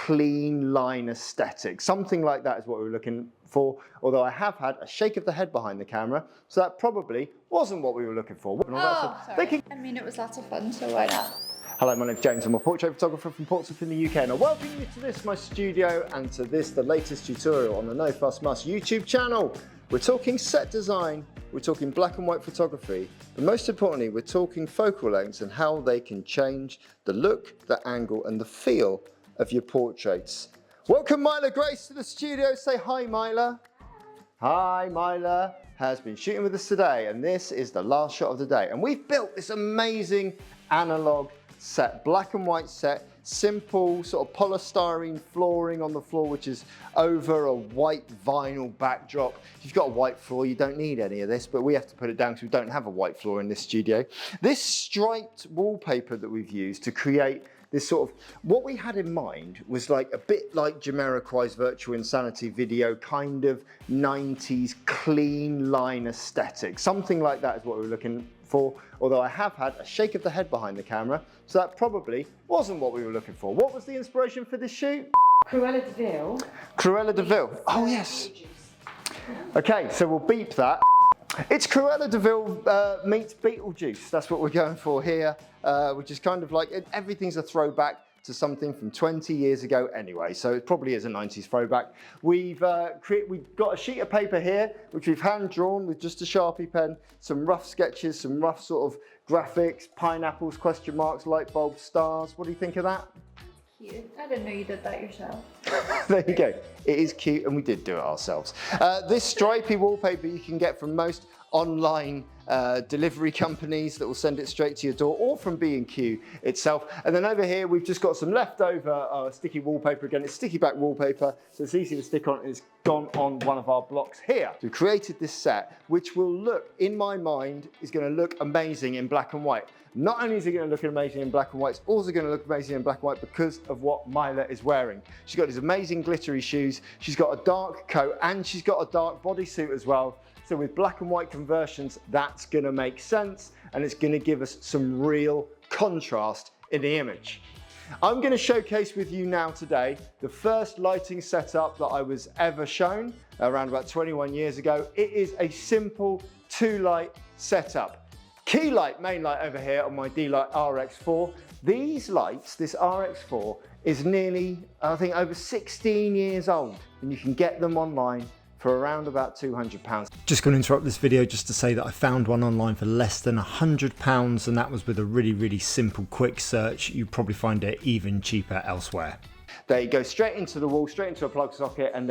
clean line aesthetic. Something like that is what we were looking for, although I have had a shake of the head behind the camera, so that probably wasn't what we were looking for. Oh, sorry. I mean, it was lots of fun, so why not? Hello, my name's James. I'm a portrait photographer from Portsmouth in the UK, and I welcome you to this, my studio, and to this, the latest tutorial on the No Fuss Muss YouTube channel. We're talking set design, we're talking black and white photography, but most importantly, we're talking focal lengths and how they can change the look, the angle, and the feel of your portraits. Welcome Myla Grace to the studio. Say hi, Myla. Hi, Myla has been shooting with us today, and this is the last shot of the day. And we've built this amazing analog set, black and white set, simple sort of polystyrene flooring on the floor, which is over a white vinyl backdrop. If you've got a white floor, you don't need any of this, but we have to put it down because we don't have a white floor in this studio. This striped wallpaper that we've used to create this sort of, what we had in mind was like a bit like Jamiroquai's Virtual Insanity video, kind of 90s clean line aesthetic. Something like that is what we were looking for, although I have had a shake of the head behind the camera, so that probably wasn't what we were looking for. What was the inspiration for this shoot? Cruella de Vil. Cruella de Vil. Oh yes. Okay, so we'll beep that. It's Cruella de Vil meets Beetlejuice. That's what we're going for here, which is kind of like, everything's a throwback to something from 20 years ago anyway, so it probably is a 90s throwback. We've got a sheet of paper here, which we've hand drawn with just a Sharpie pen, some rough sketches, some rough sort of graphics, pineapples, question marks, light bulbs, stars. What do you think of that? Cute. I didn't know you did that yourself. There you go. It is cute, and we did do it ourselves. This stripy wallpaper you can get from most online delivery companies that will send it straight to your door, or from B&Q itself. And then over here we've just got some leftover sticky wallpaper. Again, it's sticky back wallpaper, so it's easy to stick on. It's gone on one of our blocks here. We created this set, which will look, in my mind, is going to look amazing in black and white. Not only is it going to look amazing in black and white, it's also going to look amazing in black and white because of what Myla is wearing. She's got these amazing glittery shoes, she's got a dark coat, and she's got a dark bodysuit as well. So with black and white conversions, that's going to make sense, and it's going to give us some real contrast in the image. I'm going to showcase with you now today the first lighting setup that I was ever shown around about 21 years ago. It is a simple 2-light setup. Key light, main light over here on my D-Light RX4. These lights, this RX4, is nearly, I think, over 16 years old, and you can get them online for around about £200. Just going to interrupt this video just to say that I found one online for less than £100, and that was with a really simple quick search. You'd probably find it even cheaper elsewhere. They go straight into the wall, straight into a plug socket, and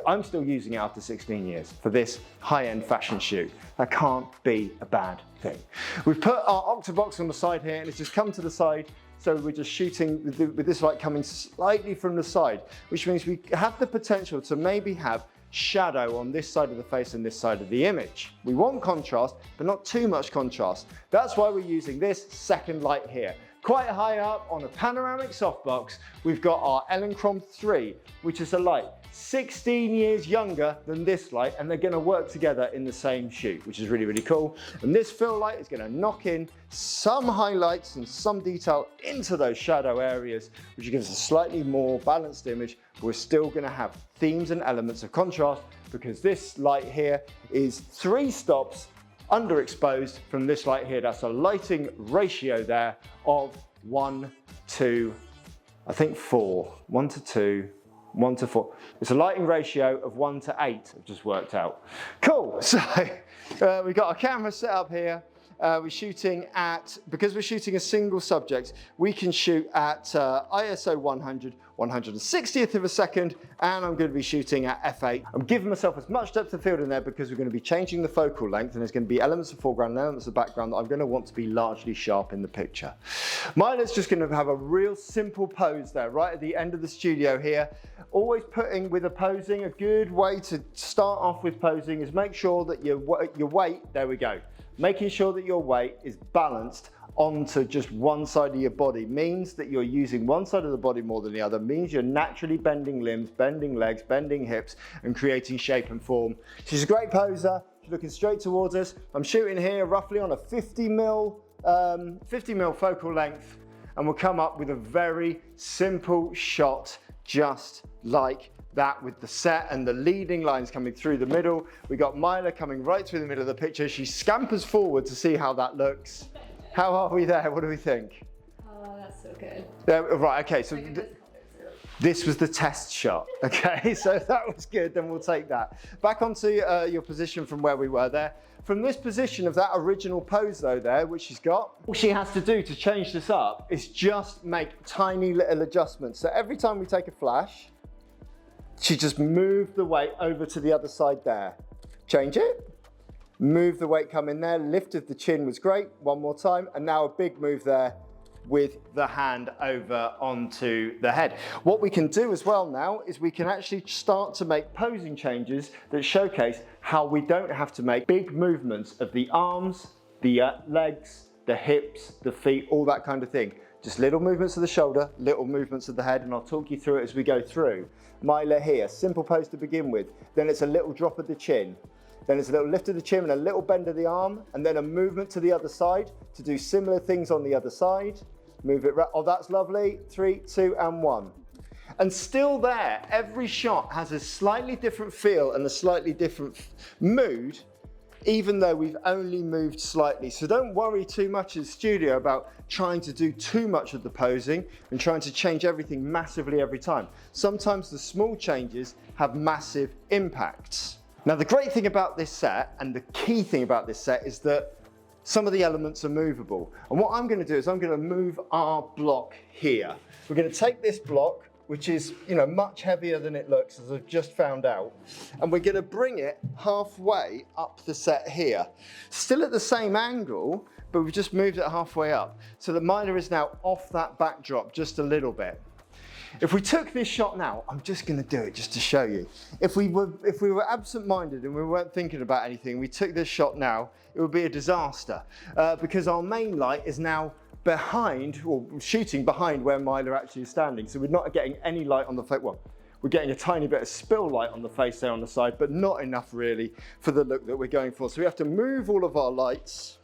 I'm still using it after 16 years for this high-end fashion shoot. That can't be a bad thing. We've put our Octabox on the side here, and it's just come to the side. So we're just shooting with this light coming slightly from the side, which means we have the potential to maybe have shadow on this side of the face and this side of the image. We want contrast, but not too much contrast. That's why we're using this second light here. Quite high up on a panoramic softbox, we've got our Elinchrom 3, which is a light 16 years younger than this light, and they're going to work together in the same shoot, which is really cool. And this fill light is going to knock in some highlights and some detail into those shadow areas, which gives us a slightly more balanced image. But we're still going to have themes and elements of contrast, because this light here is 3 stops underexposed from this light here. That's a lighting ratio there of 1 to, I think 4. 1 to 2, 1 to 4. It's a lighting ratio of 1 to 8, I've just worked out. Cool, so we've got our camera set up here. We're shooting at, because we're shooting a single subject, we can shoot at ISO 100, 160th of a second, and I'm going to be shooting at f8. I'm giving myself as much depth of field in there because we're going to be changing the focal length, and there's going to be elements of foreground and elements of background that I'm going to want to be largely sharp in the picture. Myla's just going to have a real simple pose there, right at the end of the studio here. Always putting with a posing, a good way to start off with posing is make sure that your weight, there we go. Making sure that your weight is balanced onto just one side of your body means that you're using one side of the body more than the other, means you're naturally bending limbs, bending legs, bending hips, and creating shape and form. She's a great poser. She's looking straight towards us. I'm shooting here roughly on a 50 mil focal length, and we'll come up with a very simple shot just like that, with the set and the leading lines coming through the middle. We got Myla coming right through the middle of the picture. She scampers forward to see how that looks. How are we there? What do we think? Oh, that's so good. Right, okay, so this was the test shot, okay? So that was good, then we'll take that. Back onto your position from where we were there. From this position of that original pose though there, which she's got, all she has to do to change this up is just make tiny little adjustments. So every time we take a flash, she just moved the weight over to the other side there. Change it, move the weight, come in there, lift of the chin was great, one more time, and now a big move there with the hand over onto the head. What we can do as well now is we can actually start to make posing changes that showcase how we don't have to make big movements of the arms, the legs, the hips, the feet, all that kind of thing. Just little movements of the shoulder, little movements of the head, and I'll talk you through it as we go through. Myla here, simple pose to begin with, then it's a little drop of the chin, then it's a little lift of the chin and a little bend of the arm, and then a movement to the other side to do similar things on the other side. Move it, oh, that's lovely. 3, 2, and 1. And still there, every shot has a slightly different feel and a slightly different mood, even though we've only moved slightly. So don't worry too much in the studio about trying to do too much of the posing and trying to change everything massively every time. Sometimes the small changes have massive impacts. Now, the great thing about this set, and the key thing about this set, is that some of the elements are movable. And what I'm gonna do is I'm gonna move our block here. We're gonna take this block, which is, you know, much heavier than it looks, as I've just found out, and we're gonna bring it halfway up the set here. Still at the same angle, but we've just moved it halfway up. So that Myla is now off that backdrop just a little bit. If we took this shot now, I'm just gonna do it just to show you. If we were absent-minded and we weren't thinking about anything, we took this shot now, it would be a disaster because our main light is now behind, or shooting behind where Myla actually is standing. So we're not getting any light on the face. Well, we're getting a tiny bit of spill light on the face there on the side, but not enough really for the look that we're going for. So we have to move all of our lights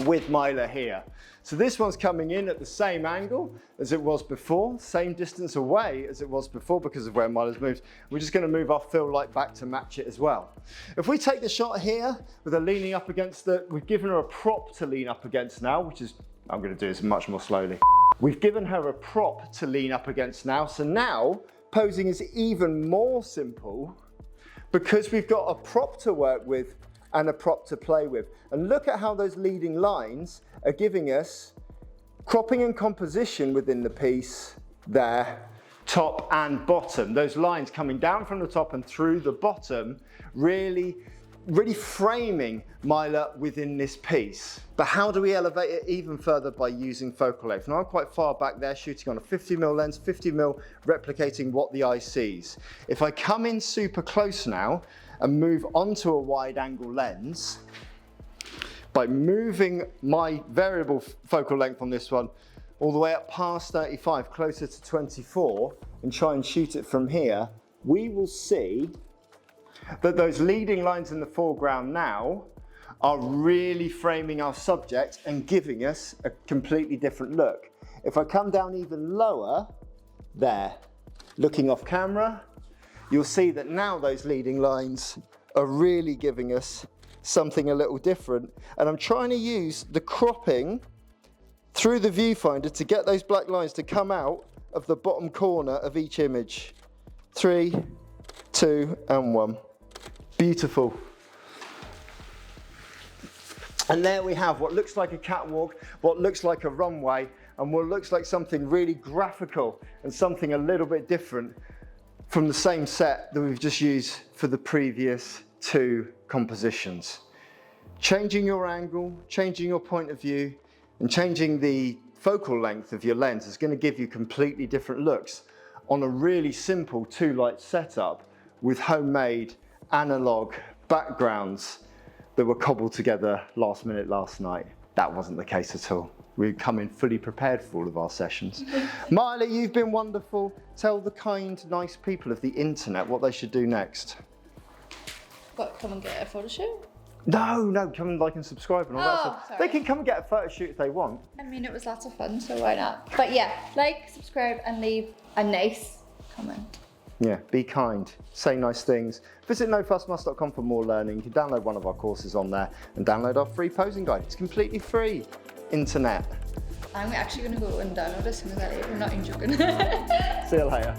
with Myla here. So this one's coming in at the same angle as it was before, same distance away as it was before because of where Myla's moved. We're just gonna move our fill light back to match it as well. If we take the shot here with her leaning up against we've given her a prop to lean up against now, which is, I'm gonna do this much more slowly. We've given her a prop to lean up against now, so now posing is even more simple because we've got a prop to work with and a prop to play with. And look at how those leading lines are giving us cropping and composition within the piece there, top and bottom. Those lines coming down from the top and through the bottom, really framing Myla within this piece. But how do we elevate it even further? By using focal length. Now I'm quite far back there shooting on a 50mm lens, 50mm replicating what the eye sees. If I come in super close now and move onto a wide angle lens, by moving my variable focal length on this one all the way up past 35, closer to 24, and try and shoot it from here, we will see that those leading lines in the foreground now are really framing our subject and giving us a completely different look. If I come down even lower, there, looking off camera, you'll see that now those leading lines are really giving us something a little different. And I'm trying to use the cropping through the viewfinder to get those black lines to come out of the bottom corner of each image. 3, 2, and 1. Beautiful. And there we have what looks like a catwalk, what looks like a runway, and what looks like something really graphical and something a little bit different from the same set that we've just used for the previous 2 compositions. Changing your angle, changing your point of view, and changing the focal length of your lens is going to give you completely different looks on a really simple 2-light setup with homemade analog backgrounds that were cobbled together last minute last night. That wasn't the case at all. We come in fully prepared for all of our sessions. Myla, you've been wonderful. Tell the kind, nice people of the internet what they should do next. What, come and get a photo shoot? No, come and like and subscribe and all that stuff. Sorry. They can come and get a photo shoot if they want. I mean, it was lots of fun, so why not? But yeah, like, subscribe, and leave a nice comment. Yeah, be kind, say nice things. Visit nofussmus.com for more learning. You can download one of our courses on there and download our free posing guide. It's completely free. Internet. I'm actually going to go and download as soon as I leave. I'm not even joking. See you later.